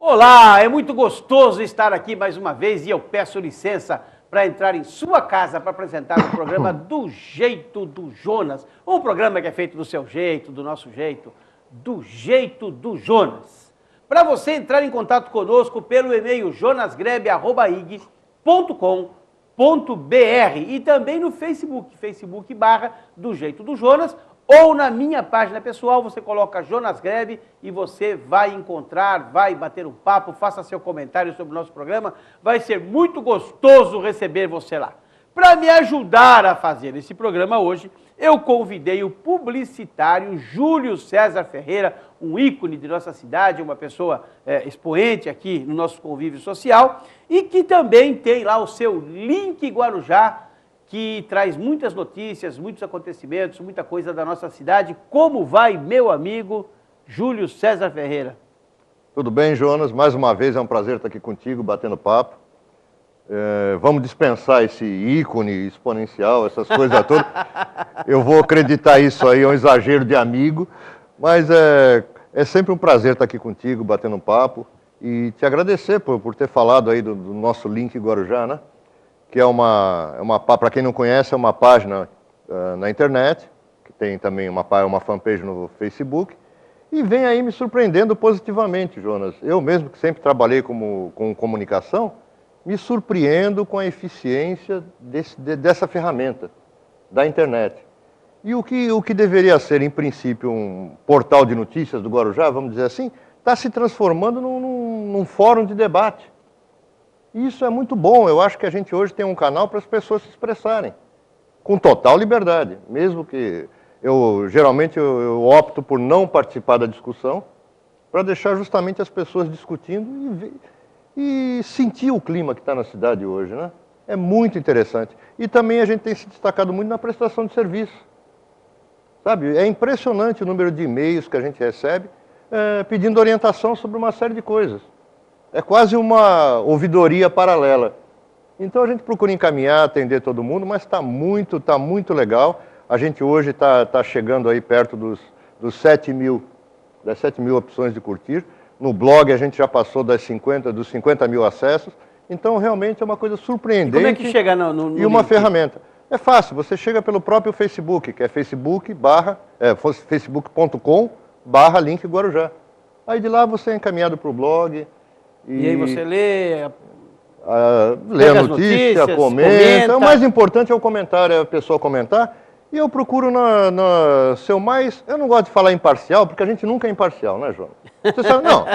Olá, é muito gostoso estar aqui mais uma vez e eu peço licença para entrar em sua casa para apresentar o programa Do Jeito do Jonas. Um programa que é feito do seu jeito, do nosso jeito, do jeito do Jonas. Para você entrar em contato conosco pelo e-mail jonasgrebe@ig.com.br e também no Facebook /Do Jeito do Jonas, ou na minha página pessoal, você coloca Jonas Grebe e você vai encontrar, vai bater um papo, faça seu comentário sobre o nosso programa. Vai ser muito gostoso receber você lá. Para me ajudar a fazer esse programa hoje, eu convidei o publicitário Júlio César Ferreira, um ícone de nossa cidade, uma pessoa expoente aqui no nosso convívio social, e que também tem lá o seu Link Guarujá, que traz muitas notícias, muitos acontecimentos, muita coisa da nossa cidade. Como vai, meu amigo Júlio César Ferreira? Tudo bem, Jonas? Mais uma vez é um prazer estar aqui contigo, batendo papo. Vamos dispensar esse ícone exponencial, essas coisas todas. Eu vou acreditar isso aí, é um exagero de amigo, mas é sempre um prazer estar aqui contigo, batendo um papo, e te agradecer por ter falado aí do nosso Link Guarujá, né? Que é para quem não conhece, é uma página na internet, que tem também uma fanpage no Facebook, e vem aí me surpreendendo positivamente, Jonas. Eu mesmo, que sempre trabalhei com comunicação, me surpreendo com a eficiência dessa ferramenta, da internet. E o que deveria ser, em princípio, um portal de notícias do Guarujá, vamos dizer assim, está se transformando num fórum de debate. Isso é muito bom. Eu acho que a gente hoje tem um canal para as pessoas se expressarem, com total liberdade. Mesmo que geralmente eu opto por não participar da discussão, para deixar justamente as pessoas discutindo e sentir o clima que está na cidade hoje, né? É muito interessante. E também a gente tem se destacado muito na prestação de serviço. Sabe, é impressionante o número de e-mails que a gente recebe pedindo orientação sobre uma série de coisas. É quase uma ouvidoria paralela. Então a gente procura encaminhar, atender todo mundo, mas está muito legal. A gente hoje está chegando aí perto das 7 mil opções de curtir. No blog a gente já passou dos 50 mil acessos. Então realmente é uma coisa surpreendente. E como é que chega no E uma link? ferramenta. É fácil, você chega pelo próprio Facebook, que é facebook.com/Link Guarujá. Aí de lá você é encaminhado para o blog. E aí você lê a notícia, comenta. O mais importante é o comentário, é a pessoa comentar. E eu procuro ser o mais... Eu não gosto de falar imparcial, porque a gente nunca é imparcial, né, João? Você sabe, não.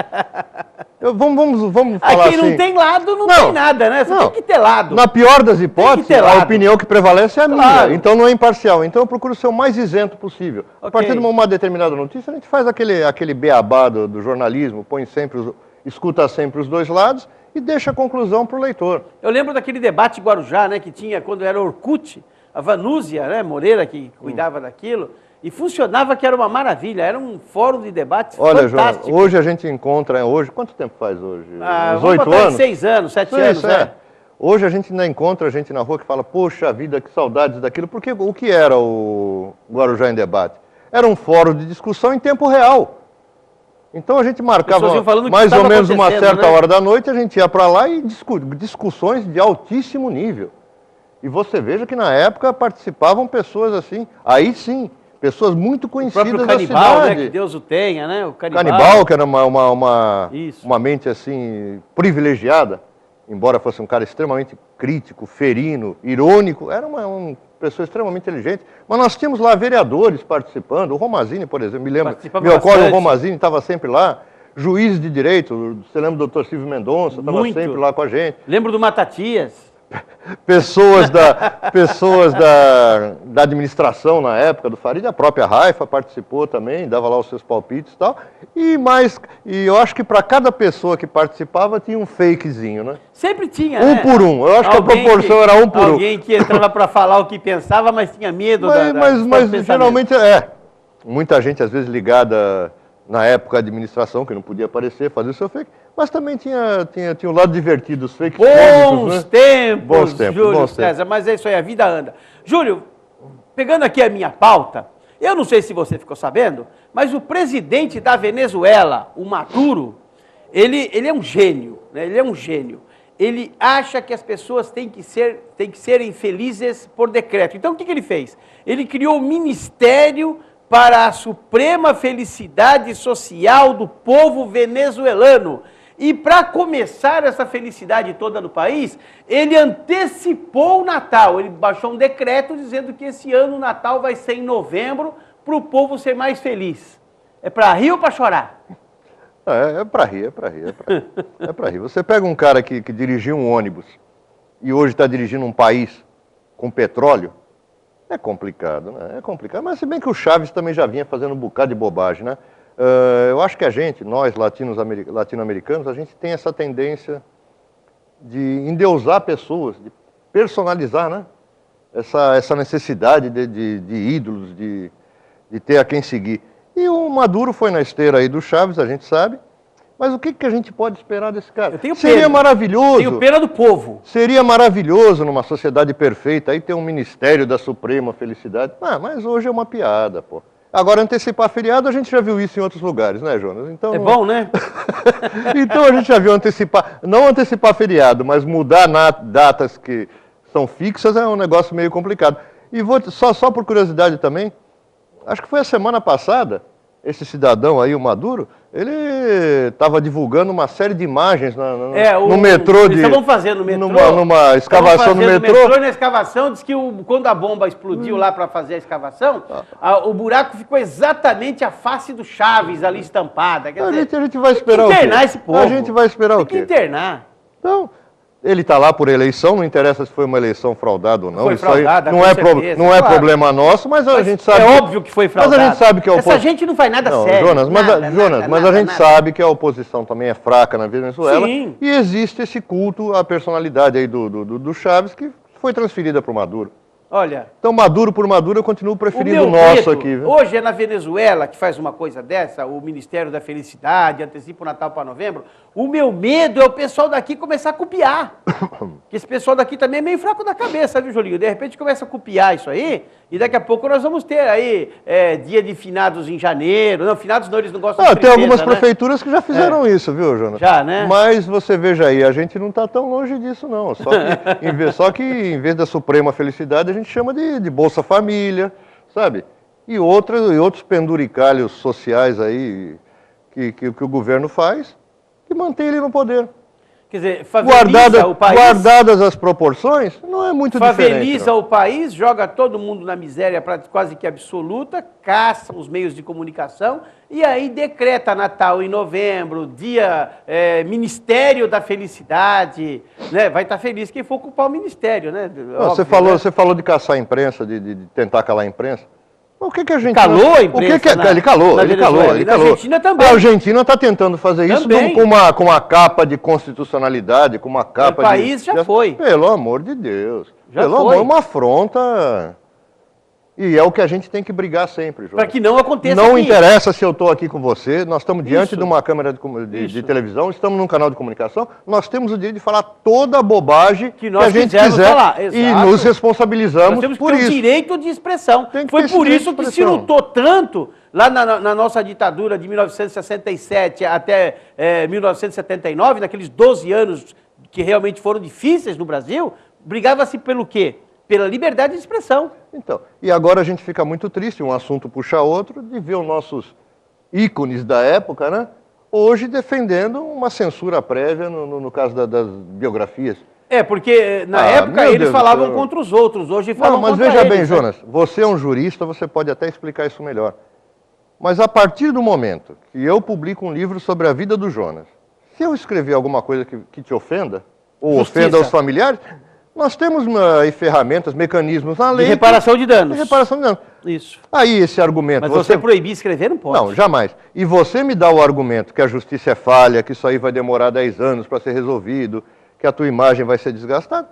Vamos falar quem assim... não tem lado não tem nada, né? Você tem que ter lado. Na pior das hipóteses, a opinião que prevalece é a minha. Então não é imparcial. Então eu procuro ser o mais isento possível. A partir de uma determinada notícia, a gente faz aquele beabá do jornalismo, escuta sempre os dois lados e deixa a conclusão para o leitor. Eu lembro daquele debate Guarujá, né, que tinha quando era Orkut, a Vanúzia, né, Moreira, que cuidava daquilo, e funcionava que era uma maravilha, era um fórum de debate fantástico. João, hoje a gente encontra, quanto tempo faz hoje? Uns 8 anos? 6 anos, 7 anos, né? Hoje a gente ainda encontra gente na rua que fala, poxa vida, que saudades daquilo, porque o que era o Guarujá em Debate? Era um fórum de discussão em tempo real. Então a gente marcava mais ou menos uma certa hora da noite, a gente ia para lá e discussões de altíssimo nível. E você veja que na época participavam pessoas assim, aí sim, pessoas muito conhecidas da cidade. O Canibal, né, que Deus o tenha, né? O Canibal, que era uma mente assim privilegiada, embora fosse um cara extremamente crítico, ferino, irônico, era uma pessoa extremamente inteligente. Mas nós tínhamos lá vereadores participando, o Romazini, por exemplo, me ocorre o Romazini, estava sempre lá, juiz de direito, você lembra do Dr. Silvio Mendonça, estava sempre lá com a gente. Lembro do Matatias. Pessoas da administração na época do Farid, a própria Raifa participou também, dava lá os seus palpites e tal. E eu acho que para cada pessoa que participava tinha um fakezinho, né? Sempre tinha, né? Por um. Eu acho que a proporção era 1 por 1. Alguém que entrava para falar o que pensava, mas tinha medo mas geralmente muita gente às vezes ligada na época à administração, que não podia aparecer, fazer o seu fake. Mas também tinha o lado divertido, os fakes bons tempos, Júlio César, mas é isso aí, a vida anda. Júlio, pegando aqui a minha pauta, eu não sei se você ficou sabendo, mas o presidente da Venezuela, o Maduro, ele é um gênio, né? Ele é um gênio. Ele acha que as pessoas têm que serem felizes por decreto. Então, o que ele fez? Ele criou o Ministério para a Suprema Felicidade Social do Povo Venezuelano. E para começar essa felicidade toda no país, ele antecipou o Natal. Ele baixou um decreto dizendo que esse ano o Natal vai ser em novembro, para o povo ser mais feliz. É para rir ou para chorar? É para rir, é para rir, é para rir. Você pega um cara que dirigiu um ônibus e hoje está dirigindo um país com petróleo, é complicado, né? É complicado. Mas se bem que o Chaves também já vinha fazendo um bocado de bobagem, né? Eu acho que a gente, nós latino-americanos, a gente tem essa tendência de endeusar pessoas, de personalizar, né? Essa necessidade de ídolos, de ter a quem seguir. E o Maduro foi na esteira aí do Chaves, a gente sabe. Mas o que a gente pode esperar desse cara? Seria maravilhoso. Tenho pena do povo. Seria maravilhoso numa sociedade perfeita aí ter um Ministério da Suprema Felicidade. Mas hoje é uma piada, pô. Agora, antecipar feriado, a gente já viu isso em outros lugares, né, Jonas? Então, é bom, né? Então a gente já viu não antecipar feriado, mas mudar datas que são fixas é um negócio meio complicado. E só por curiosidade também, acho que foi a semana passada, esse cidadão aí, o Maduro, ele estava divulgando uma série de imagens no metrô. Eles estavam fazendo no metrô. Numa escavação no metrô. E na escavação, diz que quando a bomba explodiu lá para fazer a escavação, o buraco ficou exatamente a face do Chaves ali estampada. Quer dizer, a gente vai esperar tem que internar esse povo. A gente vai esperar o quê? Tem que internar. Então, ele está lá por eleição, não interessa se foi uma eleição fraudada ou não. Foi fraudada, não é problema nosso, mas a gente sabe. É óbvio que foi fraudada. Mas a gente sabe que a oposição. Essa gente não faz nada sério. Jonas, mas a gente sabe que a oposição também é fraca na Venezuela. Sim. E existe esse culto à personalidade aí do Chaves que foi transferida para o Maduro. Olha. Então, Maduro por Maduro, eu continuo preferindo o nosso aqui. Viu? Hoje é na Venezuela que faz uma coisa dessa, o Ministério da Felicidade, antecipa o Natal para novembro. O meu medo é o pessoal daqui começar a copiar. Porque esse pessoal daqui também é meio fraco da cabeça, viu, Jolinho? De repente começa a copiar isso aí, e daqui a pouco nós vamos ter aí dia de finados em janeiro. Não, finados não, eles não gostam de tristeza, tem algumas prefeituras que já fizeram isso, viu, Jonas? Já, né? Mas você veja aí, a gente não está tão longe disso, não. Só que em vez da Suprema Felicidade, a gente chama de Bolsa Família, sabe? E outros penduricalhos sociais aí que o governo faz, que mantém ele no poder. Quer dizer, faveliza o país. Guardadas as proporções, não é muito diferente. Faveliza o país, joga todo mundo na miséria quase que absoluta, caça os meios de comunicação e aí decreta Natal em novembro, Ministério da Felicidade, né? Vai estar feliz quem for ocupar o ministério, né? Óbvio, você falou de caçar a imprensa, de tentar calar a imprensa. O que a gente calou a imprensa? Ele calou. Na Argentina também. A Argentina está tentando fazer isso com uma capa de constitucionalidade, com uma capa de... O país já foi. Pelo amor de Deus. Pelo amor, uma afronta. E é o que a gente tem que brigar sempre, João. Para que não aconteça. Não interessa se eu estou aqui com você, nós estamos diante de uma câmera de televisão, estamos num canal de comunicação, nós temos o direito de falar toda a bobagem que a gente quiser falar. E nos responsabilizamos por isso. Nós temos direito de expressão. Foi por isso que se lutou tanto lá na nossa ditadura de 1967 até 1979, naqueles 12 anos que realmente foram difíceis no Brasil, brigava-se pelo quê? Pela liberdade de expressão. Então, e agora a gente fica muito triste, um assunto puxa outro, de ver os nossos ícones da época, né? Hoje defendendo uma censura prévia no caso das biografias. Porque na época eles falavam contra os outros, hoje falam contra eles. Mas veja bem, Jonas, você é um jurista, você pode até explicar isso melhor. Mas a partir do momento que eu publico um livro sobre a vida do Jonas, se eu escrever alguma coisa que te ofenda, ou ofenda os familiares... Nós temos ferramentas, mecanismos na lei... De reparação de danos. De reparação de danos. Isso. Aí esse argumento... Mas você proibir escrever não pode. Não, jamais. E você me dá o argumento que a justiça é falha, que isso aí vai demorar 10 anos para ser resolvido, que a tua imagem vai ser desgastada.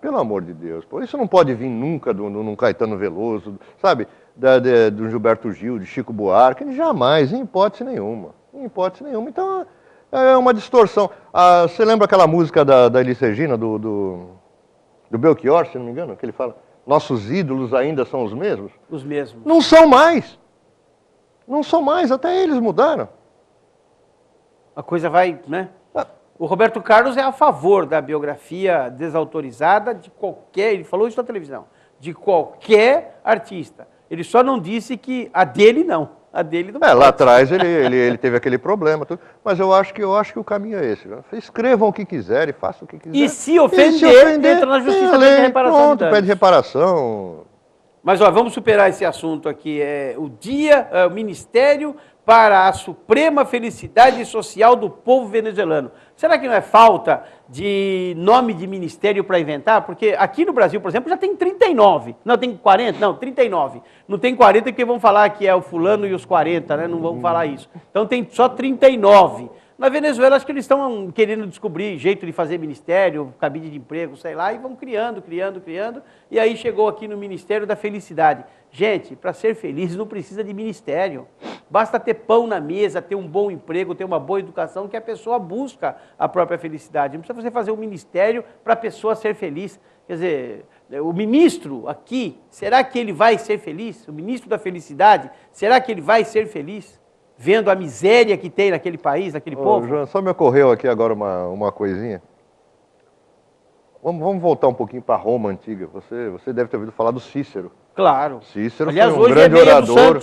Pelo amor de Deus. Pô, isso não pode vir nunca de um Caetano Veloso, sabe? Do Gilberto Gil, de Chico Buarque. Jamais, em hipótese nenhuma. Em hipótese nenhuma. Então, é uma distorção. Você lembra aquela música da Elis Regina, do Belchior, se não me engano, que ele fala, nossos ídolos ainda são os mesmos? Os mesmos. Não são mais. Não são mais, até eles mudaram. a coisa vai, né? O Roberto Carlos é a favor da biografia desautorizada de qualquer, ele falou isso na televisão, de qualquer artista. Ele só não disse que a dele não. A dele não pode. Lá atrás ele teve aquele problema, tudo, mas eu acho que o caminho é esse. Né? Escrevam o que quiserem, façam o que quiserem. E se ofender, entra na justiça, pede reparação. Pronto, pede reparação. Mas ó, vamos superar esse assunto aqui. O Ministério para a Suprema Felicidade Social do Povo Venezuelano. Será que não é falta de nome de ministério para inventar? Porque aqui no Brasil, por exemplo, já tem 39. Não, tem 40? Não, 39. Não tem 40 porque vão falar que é o fulano e os 40, né? Não vamos falar isso. Então tem só 39. Na Venezuela, acho que eles estão querendo descobrir jeito de fazer ministério, cabide de emprego, sei lá, e vão criando. E aí chegou aqui no Ministério da Felicidade. Gente, para ser feliz não precisa de ministério. Basta ter pão na mesa, ter um bom emprego, ter uma boa educação, que a pessoa busca a própria felicidade. Não precisa você fazer um ministério para a pessoa ser feliz. Quer dizer, o ministro aqui, será que ele vai ser feliz? O ministro da Felicidade, será que ele vai ser feliz? Vendo a miséria que tem naquele país, naquele povo? João, só me ocorreu aqui agora uma coisinha. Vamos voltar um pouquinho para Roma antiga. Você deve ter ouvido falar do Cícero. Claro. Cícero Aliás, foi um hoje grande orador.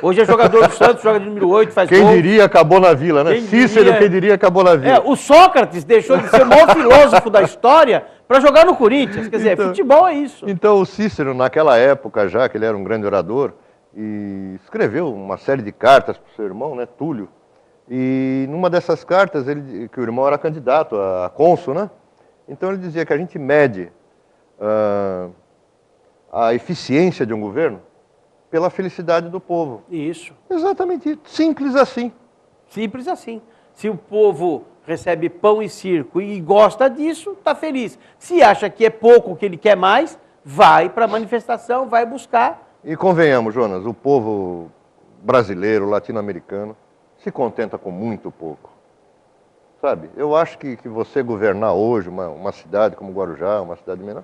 Hoje é jogador do Santos, joga de número 8, faz Quem gol. diria acabou na Vila, né? Cícero, quem diria acabou na Vila. O Sócrates deixou de ser o maior filósofo da história para jogar no Corinthians. Quer dizer, então, futebol é isso. Então o Cícero, naquela época já, que ele era um grande orador, e escreveu uma série de cartas para o seu irmão, né, Túlio. E numa dessas cartas, que o irmão era candidato a cônsul, né? Então ele dizia que a gente mede a eficiência de um governo pela felicidade do povo. Isso. Exatamente isso. Simples assim. Simples assim. Se o povo recebe pão e circo e gosta disso, está feliz. Se acha que é pouco, que ele quer mais, vai para a manifestação, vai buscar. E convenhamos, Jonas, o povo brasileiro, latino-americano, se contenta com muito pouco. Sabe? Eu acho que você governar hoje uma cidade como Guarujá, uma cidade menor,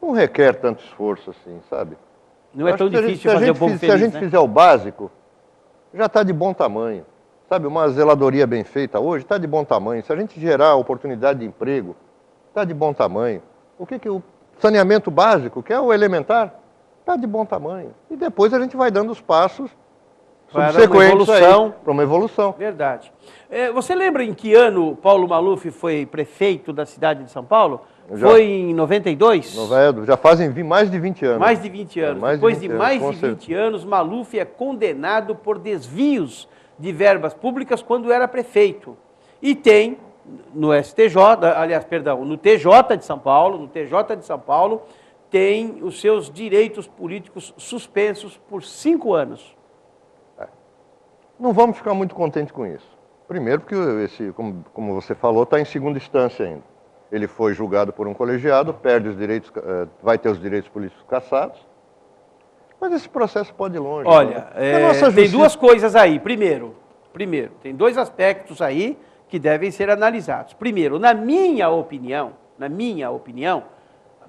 não requer tanto esforço assim, sabe? Não é tão difícil fazer o povo feliz, se a gente fizer o básico, já está de bom tamanho. Sabe, uma zeladoria bem feita hoje está de bom tamanho. Se a gente gerar oportunidade de emprego, está de bom tamanho. O saneamento básico, que é o elementar, está de bom tamanho. E depois a gente vai dando os passos subsequentes para uma evolução. Verdade. Você lembra em que ano Paulo Maluf foi prefeito da cidade de São Paulo? Foi em 92? Já fazem mais de 20 anos. Mais de 20 anos. Depois de mais de 20 anos, Maluf é condenado por desvios de verbas públicas quando era prefeito. E tem no no TJ de São Paulo, tem os seus direitos políticos suspensos por 5 anos. Não vamos ficar muito contentes com isso. Primeiro porque, como você falou, está em segunda instância ainda. Ele foi julgado por um colegiado, perde os direitos, vai ter os direitos políticos cassados, mas esse processo pode ir longe. Olha, tem duas coisas aí. Primeiro, tem dois aspectos aí que devem ser analisados. Primeiro, na minha opinião,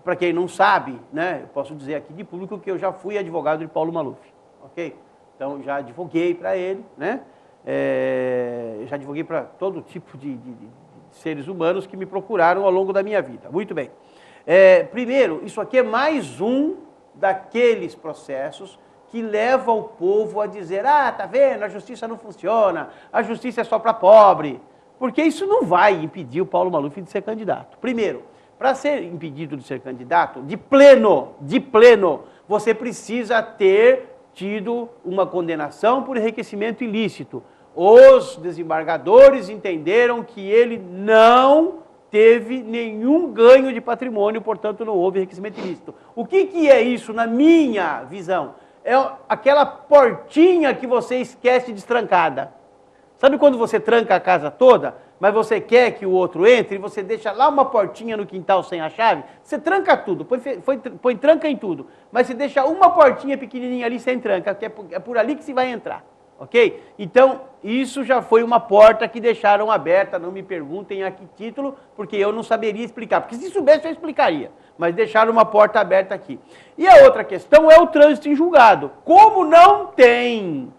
para quem não sabe, né, eu posso dizer aqui de público que eu já fui advogado de Paulo Maluf, ok? Então, já advoguei para ele, né? Já advoguei para todo tipo de seres humanos que me procuraram ao longo da minha vida. Muito bem. Primeiro, isso aqui é mais um daqueles processos que leva o povo a dizer, tá vendo, a justiça não funciona, a justiça é só para pobre, porque isso não vai impedir o Paulo Maluf de ser candidato. Primeiro, para ser impedido de ser candidato, de pleno, você precisa ter tido uma condenação por enriquecimento ilícito. Os desembargadores entenderam que ele não teve nenhum ganho de patrimônio, portanto não houve enriquecimento ilícito. O que é isso na minha visão? É aquela portinha que você esquece destrancada. Sabe quando você tranca a casa toda, mas você quer que o outro entre e você deixa lá uma portinha no quintal sem a chave? Você tranca tudo, põe tranca em tudo, mas você deixa uma portinha pequenininha ali sem tranca, que é por ali que se vai entrar. Ok? Então, isso já foi uma porta que deixaram aberta, não me perguntem a que título, porque eu não saberia explicar, porque se soubesse eu explicaria, mas deixaram uma porta aberta aqui. E a outra questão é o trânsito em julgado. Como não tem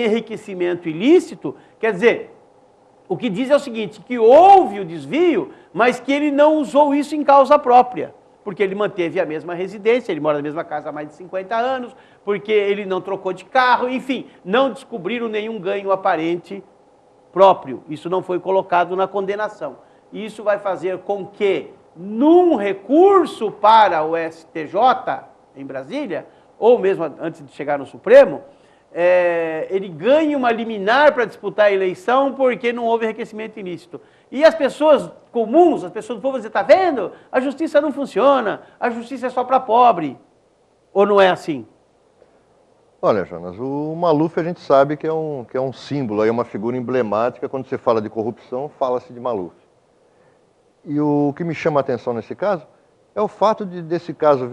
enriquecimento ilícito, quer dizer, O que diz é o seguinte, que houve o desvio, mas que ele não usou isso em causa própria, porque ele manteve a mesma residência, ele mora na mesma casa há mais de 50 anos, porque ele não trocou de carro, enfim, não descobriram nenhum ganho aparente próprio. Isso não foi colocado na condenação. Isso vai fazer com que, num recurso para o STJ, em Brasília, ou mesmo antes de chegar no Supremo, ele ganhe uma liminar para disputar a eleição porque não houve enriquecimento ilícito. E as pessoas comuns, as pessoas do povo, dizem, está vendo? A justiça não funciona, a justiça é só para pobre. Ou não é assim? Olha, Jonas, o Maluf a gente sabe que é um símbolo, é uma figura emblemática. Quando você fala de corrupção, fala-se de Maluf. E o que me chama a atenção nesse caso é o fato desse caso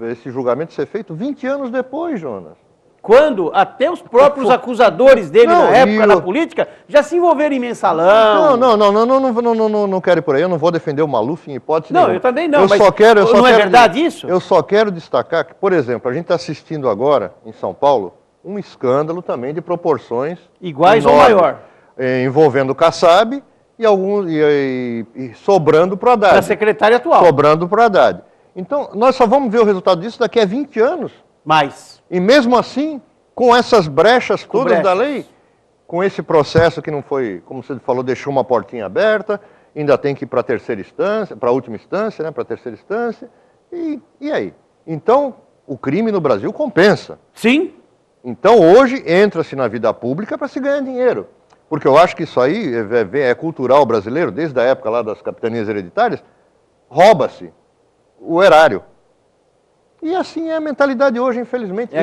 esse julgamento ser feito 20 anos depois, Jonas. Quando até os próprios acusadores dele na época na política já se envolveram em mensalão. Não quero ir por aí, eu não vou defender o Maluf em hipótese nenhuma. Não, eu também não, mas não é verdade isso? Eu só quero destacar que, por exemplo, a gente está assistindo agora, em São Paulo, um escândalo também de proporções iguais enormes, ou maior. Envolvendo o Kassab e sobrando para o Haddad. Da secretária atual. Sobrando para o Haddad. Então, nós só vamos ver o resultado disso daqui a 20 anos. Mais. E mesmo assim, com essas brechas todas da lei, com esse processo que não foi, como você falou, deixou uma portinha aberta, ainda tem que ir para a terceira instância, para a última instância, né, para a terceira instância, e aí? Então, o crime no Brasil compensa. Sim. Então, hoje, entra-se na vida pública para se ganhar dinheiro. Porque eu acho que isso aí é cultural brasileiro, desde a época lá das capitanias hereditárias, rouba-se o erário. E assim é a mentalidade hoje, infelizmente,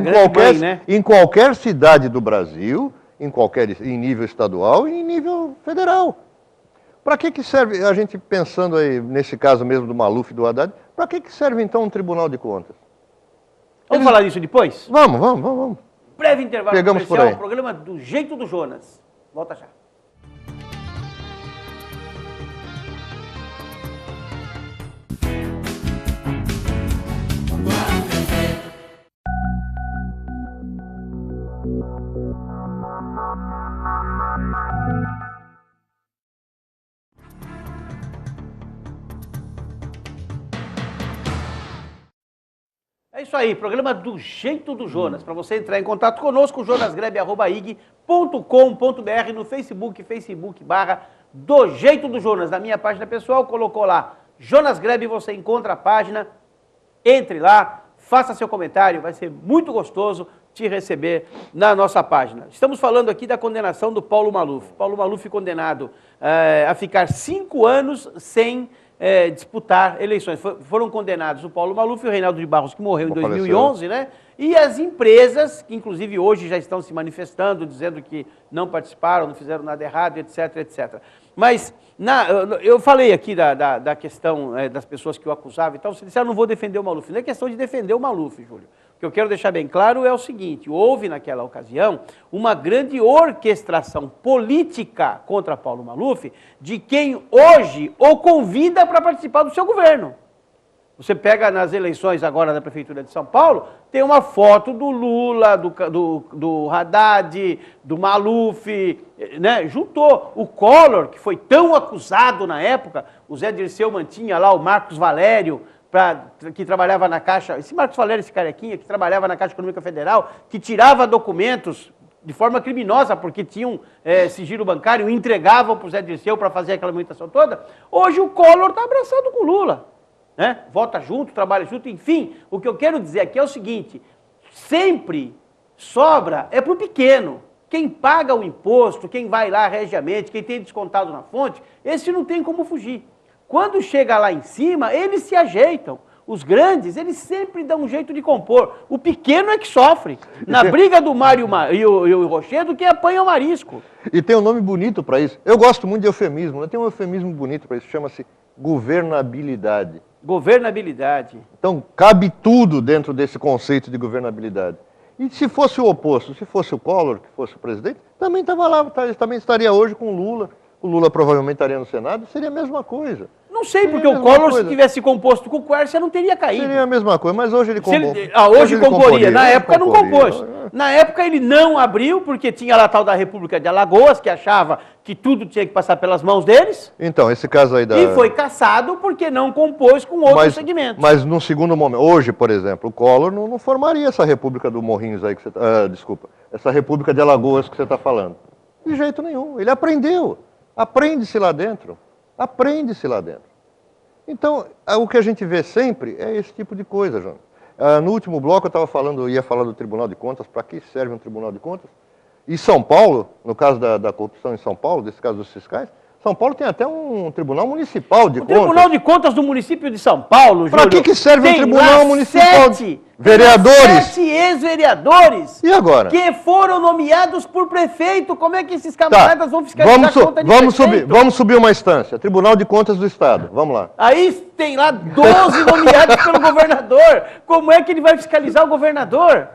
em qualquer cidade do Brasil, em nível estadual e em nível federal. Para que serve, a gente pensando aí, nesse caso mesmo do Maluf e do Haddad, para que serve então um Tribunal de Contas? Vamos falar disso depois? Vamos. Breve intervalo Pegamos comercial, por aí. Programa do Jeito do Jonas. Volta já. É isso aí, programa do Jeito do Jonas. Para você entrar em contato conosco, jonasgrebe@ig.com.br, no Facebook, do Jeito do Jonas. Na minha página pessoal, colocou lá Jonas Grebe, você encontra a página, entre lá, faça seu comentário, vai ser muito gostoso te receber na nossa página. Estamos falando aqui da condenação do Paulo Maluf. Paulo Maluf condenado a ficar 5 anos sem disputar eleições. Foram condenados o Paulo Maluf e o Reinaldo de Barros, que morreu em 2011, né? E as empresas, que inclusive hoje já estão se manifestando, dizendo que não participaram, não fizeram nada errado, etc, etc. Mas eu falei aqui da questão das pessoas que o acusavam e tal, você disse, eu não vou defender o Maluf. Não é questão de defender o Maluf, Júlio. O que eu quero deixar bem claro é o seguinte, houve naquela ocasião uma grande orquestração política contra Paulo Maluf, de quem hoje o convida para participar do seu governo. Você pega nas eleições agora da Prefeitura de São Paulo, tem uma foto do Lula, do Haddad, do Maluf, né? Juntou o Collor, que foi tão acusado na época, o Zé Dirceu mantinha lá o Marcos Valério, que trabalhava na Caixa, esse Marcos Valério, esse carequinha, que trabalhava na Caixa Econômica Federal, que tirava documentos de forma criminosa, porque tinham sigilo bancário, entregavam para o Zé Dirceu para fazer aquela movimentação toda. Hoje o Collor está abraçado com o Lula. Né? Vota junto, trabalha junto, enfim. O que eu quero dizer aqui é o seguinte, sempre sobra para o pequeno. Quem paga o imposto, quem vai lá regiamente, quem tem descontado na fonte, esse não tem como fugir. Quando chega lá em cima, eles se ajeitam. Os grandes, eles sempre dão um jeito de compor. O pequeno é que sofre. Na briga do Mário e o Rochedo, quem apanha é o Marisco. E tem um nome bonito para isso. Eu gosto muito de eufemismo, né? Tem um eufemismo bonito para isso, chama-se governabilidade. Governabilidade. Então, cabe tudo dentro desse conceito de governabilidade. E se fosse o oposto, se fosse o Collor, que fosse o presidente, também estava lá, também estaria hoje com o Lula. O Lula provavelmente estaria no Senado, seria a mesma coisa. Não sei, porque o Collor, se tivesse composto com o Quércia, não teria caído. Seria a mesma coisa, mas hoje ele compôs. Hoje comporia, na época não compôs. Na época ele não abriu, porque tinha lá a tal da República de Alagoas, que achava que tudo tinha que passar pelas mãos deles. Então, esse caso aí da... E foi cassado porque não compôs com outros segmentos. Mas num segundo momento, hoje, por exemplo, o Collor não formaria essa República do Morrinhos aí que você desculpa, essa República de Alagoas que você está falando. De jeito nenhum. Ele aprendeu. Aprende-se lá dentro. Aprende-se lá dentro. Então, o que a gente vê sempre é esse tipo de coisa, João. No último bloco eu ia falar do Tribunal de Contas, para que serve um Tribunal de Contas? E São Paulo, no caso da corrupção em São Paulo, desse caso dos fiscais, São Paulo tem até um Tribunal Municipal de Contas. O Tribunal de Contas do município de São Paulo, Júlio. Para que serve um Tribunal Municipal? Vereadores. 7 ex-vereadores. E agora? Que foram nomeados por prefeito. Como é que esses camaradas vão fiscalizar a conta de prefeito? Vamos subir uma instância. Tribunal de Contas do Estado. Vamos lá. Aí tem lá 12 nomeados pelo governador. Como é que ele vai fiscalizar o governador?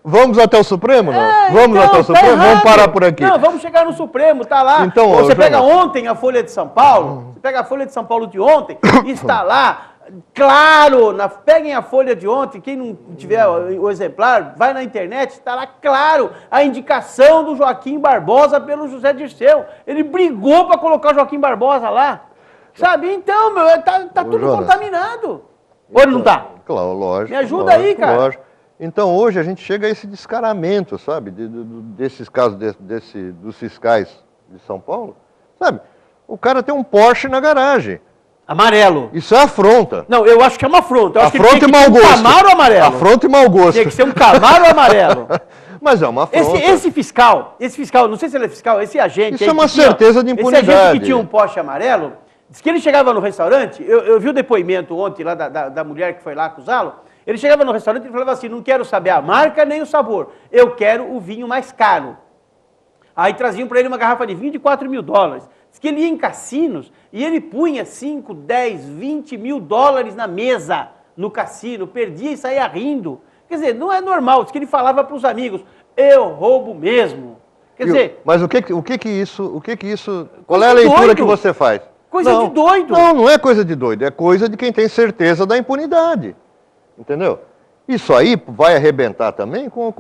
Vamos até o Supremo, não? Vamos até o Supremo? Vamos parar por aqui. Não, vamos chegar no Supremo, tá lá. Então, você pega ontem a Folha de São Paulo, você pega a Folha de São Paulo de ontem, está lá, claro, peguem a Folha de ontem, quem não tiver o exemplar, vai na internet, está lá, claro, a indicação do Joaquim Barbosa pelo José Dirceu. Ele brigou para colocar o Joaquim Barbosa lá. Sabe? Então, tá tudo Jonas, contaminado. Ou não tá? Claro, lógico. Me ajuda aí, cara. Lógico. Então, hoje a gente chega a esse descaramento, sabe, desses casos dos fiscais de São Paulo, sabe? O cara tem um Porsche na garagem. Amarelo. Isso é afronta. Não, eu acho que é uma afronta. Eu acho afronta que e mau gosto. Um Camaro amarelo. Afronta e mau gosto. Tinha que ser um Camaro amarelo. Mas é uma afronta. Esse fiscal, não sei se ele é fiscal, esse agente... Isso é uma certeza de impunidade. Esse agente que tinha um Porsche amarelo, diz que ele chegava no restaurante, eu vi o depoimento ontem lá da mulher que foi lá acusá-lo. Ele chegava no restaurante e falava assim, não quero saber a marca nem o sabor, eu quero o vinho mais caro. Aí traziam para ele uma garrafa de vinho de $4 mil. Diz que ele ia em cassinos e ele punha 5, 10, 20 mil dólares na mesa no cassino, perdia e saía rindo. Quer dizer, não é normal, diz que ele falava para os amigos, eu roubo mesmo. Quer dizer... Mas o que isso... Qual é a leitura que você faz? Coisa de doido. Não é coisa de doido, é coisa de quem tem certeza da impunidade. Entendeu? Isso aí vai arrebentar também com o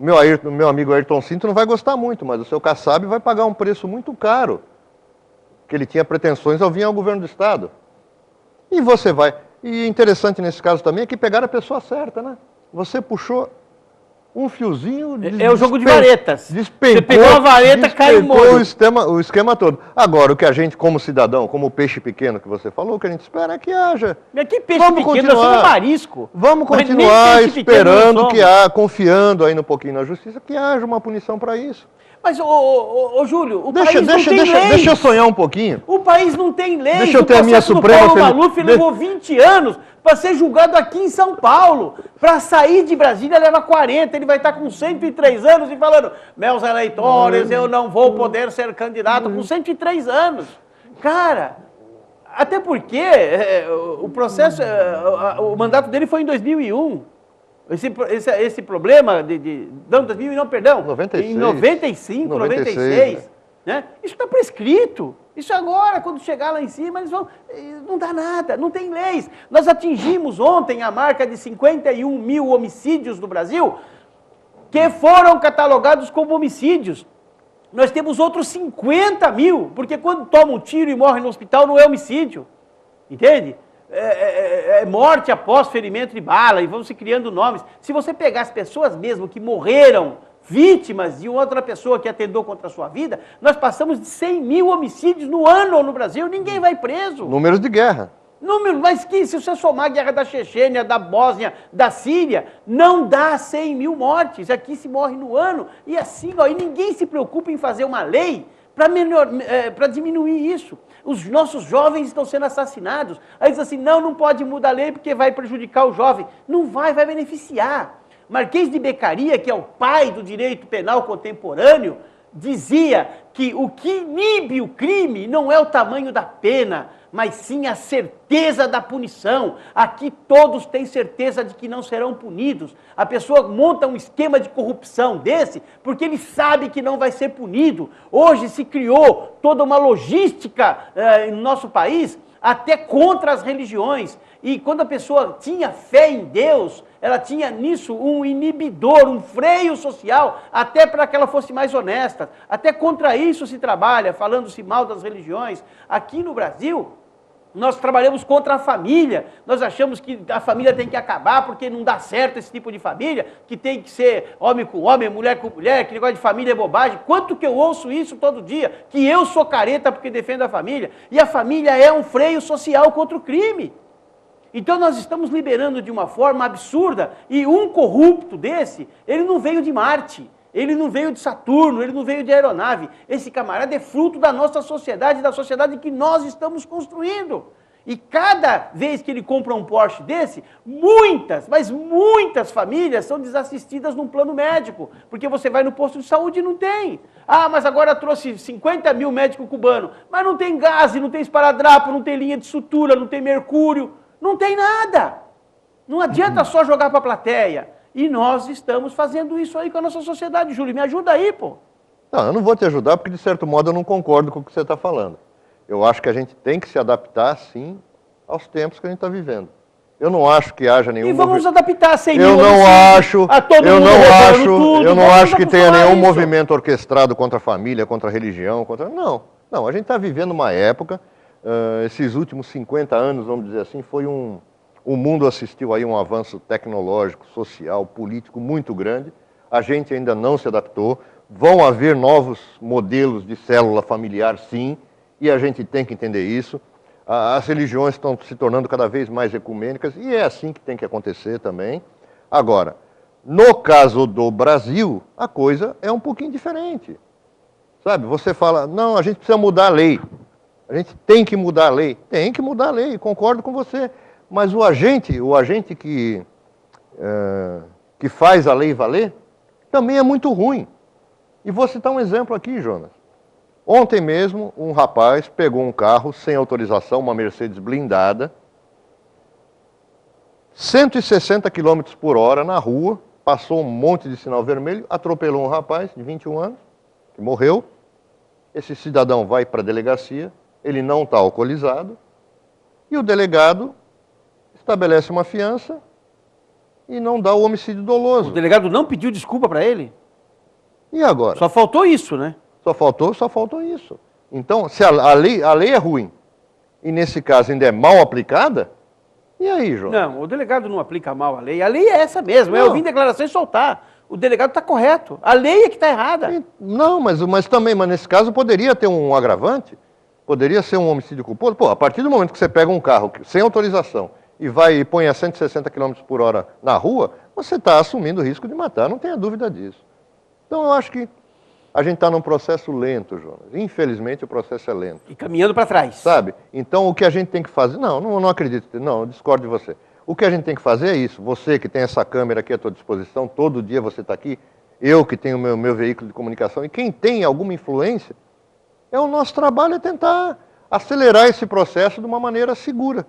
meu amigo Ayrton Cinto não vai gostar muito, mas o seu Kassab vai pagar um preço muito caro, que ele tinha pretensões ao vir ao governo do Estado. E você vai... E interessante nesse caso também é que pegaram a pessoa certa, né? Você puxou um fiozinho... É o jogo de varetas. Despencou, você pegou a vareta, caiu o esquema todo. Agora, o que a gente, como cidadão, como peixe pequeno que você falou, o que a gente espera é que haja. Mas que peixe pequeno? Nós somos marisco. Vamos continuar esperando confiando aí um pouquinho na justiça, que haja uma punição para isso. Mas, Júlio, o país não tem leis. Deixa eu sonhar um pouquinho. O país não tem leis. Deixa eu ter a minha Suprema... O Paulo Maluf levou 20 anos para ser julgado aqui em São Paulo. Para sair de Brasília leva 40. Ele vai estar com 103 anos e falando, meus eleitores, eu não vou poder ser candidato com 103 anos. Cara, até porque o processo, o mandato dele foi em 2001. Esse problema não, 2000 não, perdão. 96. Em 95, 96. Né? Isso está prescrito. Isso agora, quando chegar lá em cima, eles vão... Não dá nada, não tem leis. Nós atingimos ontem a marca de 51 mil homicídios no Brasil, que foram catalogados como homicídios. Nós temos outros 50 mil, porque quando toma um tiro e morre no hospital não é homicídio. Entende? É morte após ferimento de bala, e vão se criando nomes. Se você pegar as pessoas mesmo que morreram vítimas de outra pessoa que atentou contra a sua vida, nós passamos de 100 mil homicídios no ano no Brasil, ninguém vai preso. Números de guerra. Mas que se você somar a guerra da Chechênia, da Bósnia, da Síria, não dá 100 mil mortes. Aqui se morre no ano, e assim, e ninguém se preocupa em fazer uma lei para diminuir isso. Os nossos jovens estão sendo assassinados. Aí diz assim, não pode mudar a lei porque vai prejudicar o jovem. Não vai beneficiar. Marquês de Beccaria, que é o pai do direito penal contemporâneo, dizia que o que inibe o crime não é o tamanho da pena, mas sim a certeza da punição. Aqui todos têm certeza de que não serão punidos. A pessoa monta um esquema de corrupção desse porque ele sabe que não vai ser punido. Hoje se criou toda uma logística no nosso país até contra as religiões. E quando a pessoa tinha fé em Deus, ela tinha nisso um inibidor, um freio social, até para que ela fosse mais honesta. Até contra isso se trabalha, falando-se mal das religiões. Aqui no Brasil, nós trabalhamos contra a família. Nós achamos que a família tem que acabar porque não dá certo esse tipo de família, que tem que ser homem com homem, mulher com mulher, que negócio de família é bobagem. Quanto que eu ouço isso todo dia? Que eu sou careta porque defendo a família. E a família é um freio social contra o crime. Então nós estamos liberando de uma forma absurda, e um corrupto desse, ele não veio de Marte, ele não veio de Saturno, ele não veio de aeronave. Esse camarada é fruto da nossa sociedade, da sociedade que nós estamos construindo. E cada vez que ele compra um Porsche desse, muitas, mas muitas famílias são desassistidas num plano médico, porque você vai no posto de saúde e não tem. Ah, mas agora trouxe 50 mil médico cubano, mas não tem gás, não tem esparadrapo, não tem linha de sutura, não tem mercúrio. Não tem nada. Não adianta só jogar para a plateia. E nós estamos fazendo isso aí com a nossa sociedade. Júlio, me ajuda aí, pô. Não, eu não vou te ajudar porque, de certo modo, eu não concordo com o que você está falando. Eu acho que a gente tem que se adaptar, sim, aos tempos que a gente está vivendo. Eu não acho que haja nenhum... E vamos nos adaptar a 100 mil. Eu não acho que tenha nenhum movimento orquestrado contra a família, contra a religião, contra... Não, a gente está vivendo uma época... esses últimos 50 anos, vamos dizer assim, o mundo assistiu aí um avanço tecnológico, social, político muito grande. A gente ainda não se adaptou. Vão haver novos modelos de célula familiar, sim, e a gente tem que entender isso. As religiões estão se tornando cada vez mais ecumênicas, e é assim que tem que acontecer também. Agora, no caso do Brasil, a coisa é um pouquinho diferente. Sabe, você fala, não, a gente precisa mudar a lei. A gente tem que mudar a lei. Tem que mudar a lei, concordo com você. Mas o agente que faz a lei valer, também é muito ruim. E vou citar um exemplo aqui, Jonas. Ontem mesmo, um rapaz pegou um carro sem autorização, uma Mercedes blindada, 160 km por hora na rua, passou um monte de sinal vermelho, atropelou um rapaz de 21 anos, que morreu. Esse cidadão vai para a delegacia, ele não está alcoolizado, e o delegado estabelece uma fiança e não dá o homicídio doloso. O delegado não pediu desculpa para ele? E agora? Só faltou isso, né? Só faltou isso. Então, se a lei é ruim, e nesse caso ainda é mal aplicada, e aí, João? Não, o delegado não aplica mal a lei é essa mesmo, é ouvir declaração e soltar. O delegado está correto, a lei é que está errada. Não, mas nesse caso poderia ter um agravante. Poderia ser um homicídio culposo. Pô, a partir do momento que você pega um carro sem autorização e vai e põe a 160 km por hora na rua, você está assumindo o risco de matar, não tenha dúvida disso. Então eu acho que a gente está num processo lento, Jonas. Infelizmente o processo é lento. E caminhando para trás. Sabe? Então o que a gente tem que fazer... Não acredito, não, eu discordo de você. O que a gente tem que fazer é isso. Você que tem essa câmera aqui à tua disposição, todo dia você está aqui, eu que tenho o meu veículo de comunicação, e quem tem alguma influência, o nosso trabalho é tentar acelerar esse processo de uma maneira segura.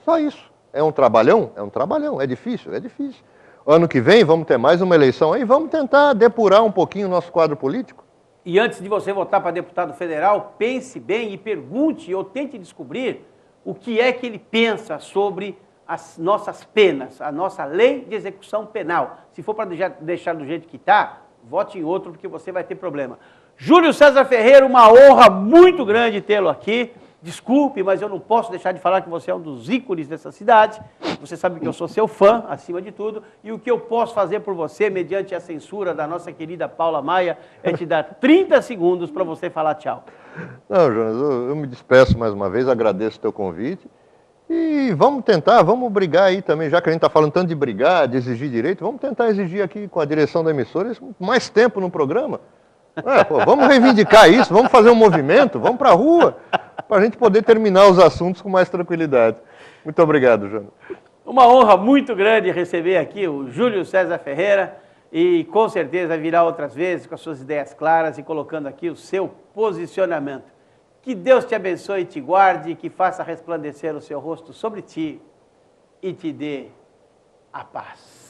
Só isso. É um trabalhão? É um trabalhão. É difícil? É difícil. Ano que vem vamos ter mais uma eleição aí, vamos tentar depurar um pouquinho o nosso quadro político. E antes de você votar para deputado federal, pense bem e pergunte ou tente descobrir o que é que ele pensa sobre as nossas penas, a nossa lei de execução penal. Se for para deixar do jeito que está, vote em outro porque você vai ter problema. Júlio César Ferreira, uma honra muito grande tê-lo aqui. Desculpe, mas eu não posso deixar de falar que você é um dos ícones dessa cidade. Você sabe que eu sou seu fã, acima de tudo. E o que eu posso fazer por você, mediante a censura da nossa querida Paula Maia, é te dar 30 segundos para você falar tchau. Não, Jonas, eu me despeço mais uma vez, agradeço o teu convite. E vamos tentar, vamos brigar aí também, já que a gente está falando tanto de brigar, de exigir direito, vamos tentar exigir aqui com a direção da emissora mais tempo no programa. Vamos reivindicar isso, vamos fazer um movimento, vamos para a rua, para a gente poder terminar os assuntos com mais tranquilidade. Muito obrigado, Jonas. Uma honra muito grande receber aqui o Júlio César Ferreira, E com certeza virá outras vezes com as suas ideias claras e colocando aqui o seu posicionamento. Que Deus te abençoe e te guarde, que faça resplandecer o seu rosto sobre ti e te dê a paz.